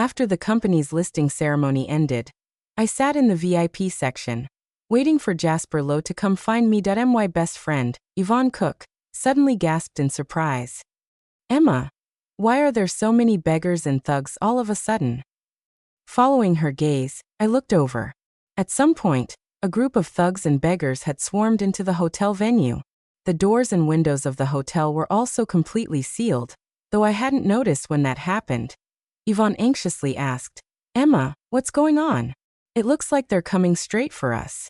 After the company's listing ceremony ended, I sat in the VIP section, waiting for Jasper Lowe to come find me. My best friend, Yvonne Cook, suddenly gasped in surprise. "Emma, why are there so many beggars and thugs all of a sudden?" Following her gaze, I looked over. At some point, a group of thugs and beggars had swarmed into the hotel venue. The doors and windows of the hotel were also completely sealed, though I hadn't noticed when that happened. Yvonne anxiously asked, "Emma, what's going on? It looks like they're coming straight for us."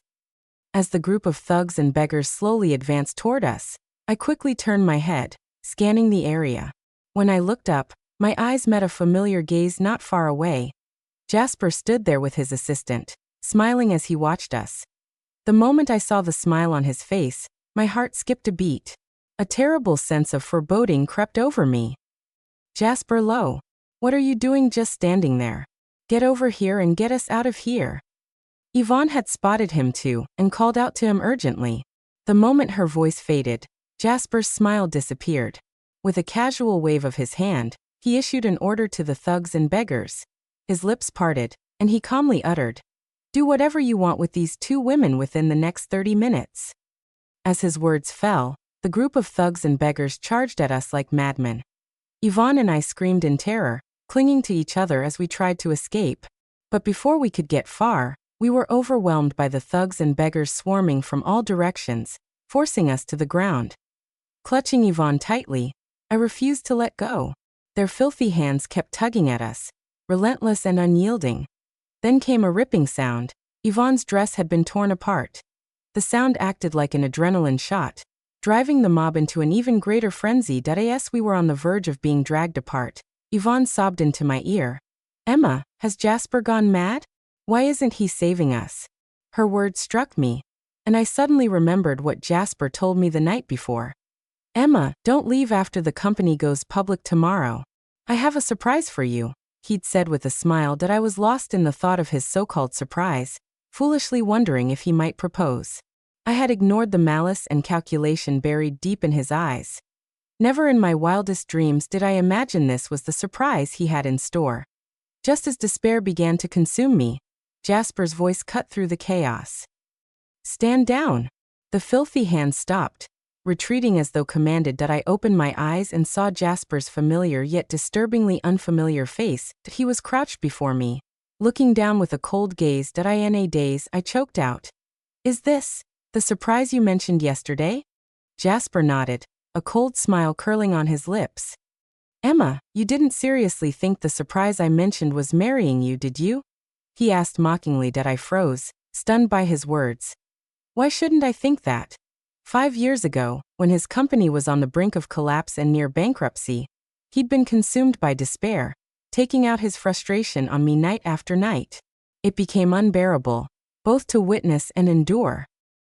As the group of thugs and beggars slowly advanced toward us, I quickly turned my head, scanning the area. When I looked up, my eyes met a familiar gaze not far away. Jasper stood there with his assistant, smiling as he watched us. The moment I saw the smile on his face, my heart skipped a beat. A terrible sense of foreboding crept over me. "Jasper Lowe, what are you doing just standing there? Get over here and get us out of here." Yvonne had spotted him too and called out to him urgently. The moment her voice faded, Jasper's smile disappeared. With a casual wave of his hand, he issued an order to the thugs and beggars. His lips parted, and he calmly uttered, "Do whatever you want with these two women within the next 30 minutes. As his words fell, the group of thugs and beggars charged at us like madmen. Yvonne and I screamed in terror, clinging to each other as we tried to escape. But before we could get far, we were overwhelmed by the thugs and beggars swarming from all directions, forcing us to the ground. Clutching Yvonne tightly, I refused to let go. Their filthy hands kept tugging at us, relentless and unyielding. Then came a ripping sound. Yvonne's dress had been torn apart. The sound acted like an adrenaline shot, driving the mob into an even greater frenzy. As we were on the verge of being dragged apart, Yvonne sobbed into my ear, "Emma, has Jasper gone mad? Why isn't he saving us?" Her words struck me, and I suddenly remembered what Jasper told me the night before. "Emma, don't leave after the company goes public tomorrow. I have a surprise for you," he'd said with a smile. I was lost in the thought of his so-called surprise, foolishly wondering if he might propose. I had ignored the malice and calculation buried deep in his eyes. Never in my wildest dreams did I imagine this was the surprise he had in store. Just as despair began to consume me, Jasper's voice cut through the chaos. "Stand down." The filthy hand stopped, retreating as though commanded. I opened my eyes and saw Jasper's familiar yet disturbingly unfamiliar face. He was crouched before me, looking down with a cold gaze. In a daze, I choked out, "Is this the surprise you mentioned yesterday?" Jasper nodded, a cold smile curling on his lips. "Emma, you didn't seriously think the surprise I mentioned was marrying you, did you?" he asked mockingly. I froze, stunned by his words. Why shouldn't I think that? 5 years ago, when his company was on the brink of collapse and near bankruptcy, he'd been consumed by despair, taking out his frustration on me night after night. It became unbearable, both to witness and endure.